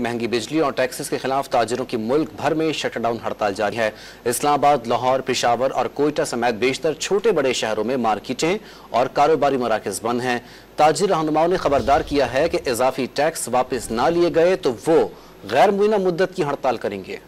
महंगी बिजली और टैक्सेस के खिलाफ ताजिरों की मुल्क भर में शटडाउन हड़ताल जारी है। इस्लामाबाद, लाहौर, पेशावर और कोयटा समेत बेशतर छोटे बड़े शहरों में मार्केटें और कारोबारी मराकज बंद हैं। ताजिर रहनुमाओं ने खबरदार किया है कि इजाफी टैक्स वापस ना लिए गए तो वो गैर मुइना मुद्दत की हड़ताल करेंगे।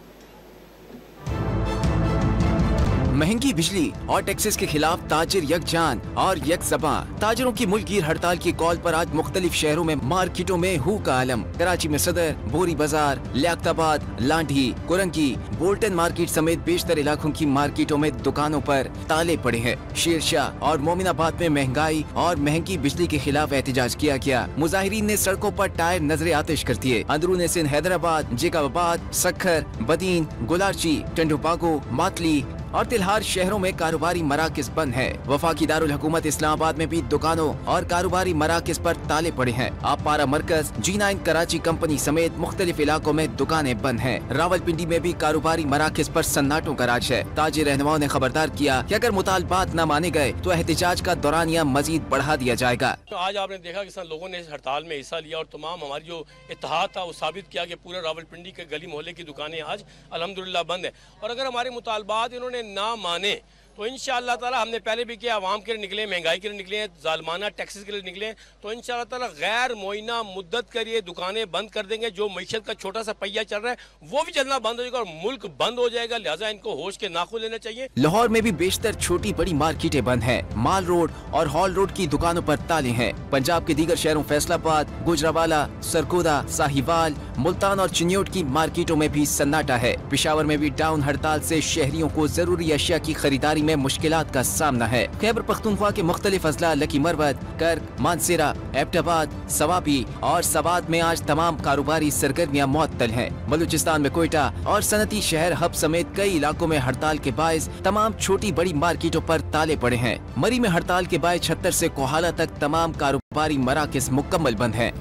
महंगी बिजली और टैक्सेस के खिलाफ ताजिर यकजान और यकज़बां। ताजिरों की मुल्कगीर हड़ताल की कॉल पर आज मुख्तलिफ शहरों में मार्केटों में हू का आलम। कराची में सदर, बोरी बाजार, लियाकताबाद, लांढी, कुरंगी, बोल्टन मार्केट समेत बेशतर इलाकों की मार्केटों में दुकानों पर ताले पड़े हैं। शेरशाह और मोमिनाबाद में महंगाई और महंगी बिजली के खिलाफ एहतजाज किया गया। मुजाहिरीन ने सड़कों पर टायर नजरे आतिश कर दिए। अंदरून सिंध, हैदराबाद, जेकाबाद, सक्खर, बदीन, गुलारची, टंडुपागो, मातली और तिलहार शहरों में कारोबारी मराकज बंद है। वफाकी दारुल हुकूमत इस्लामाबाद में भी दुकानों और कारोबारी मराकज पर ताले पड़े हैं। आपारा मरकज, G9 कराची कंपनी समेत मुख्तलिफ इलाकों में दुकानें बंद हैं। रावलपिंडी में भी कारोबारी मराकज पर सन्नाटों का राज है। ताजिर रहनुमाओं ने खबरदार किया कि अगर मुतालबात न माने गए तो एहतजाज का दौरानिया मजीद बढ़ा दिया जाएगा। तो आज आपने देखा कि लोगों ने इस हड़ताल में हिस्सा लिया और तमाम हमारी जो इत्तेहाद था वो साबित किया कि पूरा रावलपिंडी के गली मोहल्ले की दुकानें आज अल्हम्दुलिल्लाह बंद है। और अगर हमारे मुतालबात इन्होंने ना माने तो इंशाअल्लाह ताला, हमने पहले भी किया, आवाम के लिए निकले, महंगाई के लिए निकले, जालमाना टैक्सेस के लिए निकले, तो इंशाअल्लाह ताला गैर मुइना मुद्दत के लिए दुकानें बंद कर देंगे। जो मईशत का छोटा सा पहिया चल रहा है वो भी चलना बंद हो जाएगा और मुल्क बंद हो जाएगा। लिहाजा इनको होश के नाखून लेने चाहिए। लाहौर में भी बेशतर छोटी बड़ी मार्केटें बंद हैं। माल रोड और हॉल रोड की दुकानों पर ताले हैं। पंजाब के दीगर शहरों फैसलाबाद, गुजरावाला, सरगोदा, साहिवाल, मुल्तान और चिन्योट की मार्केटों में भी सन्नाटा है। पेशावर में भी डाउन हड़ताल से शहरियों को जरूरी अशिया की खरीदारी में मुश्किलात का सामना है। खैबर पख्तूनख्वा के मुख्तलिफ अजला लकी मरवत, कर्क, मानसेरा, एबटाबाद, सवाबी और सवात में आज तमाम कारोबारी सरगर्मियां मुअत्तल हैं। बलूचिस्तान में कोयटा और सनती शहर हब समेत कई इलाकों में हड़ताल के बायस तमाम छोटी बड़ी मार्केटों पर ताले पड़े हैं। मरी में हड़ताल के बायस 76 से कोहाला तक तमाम कारोबारी मराकज मुकम्मल बंद हैं।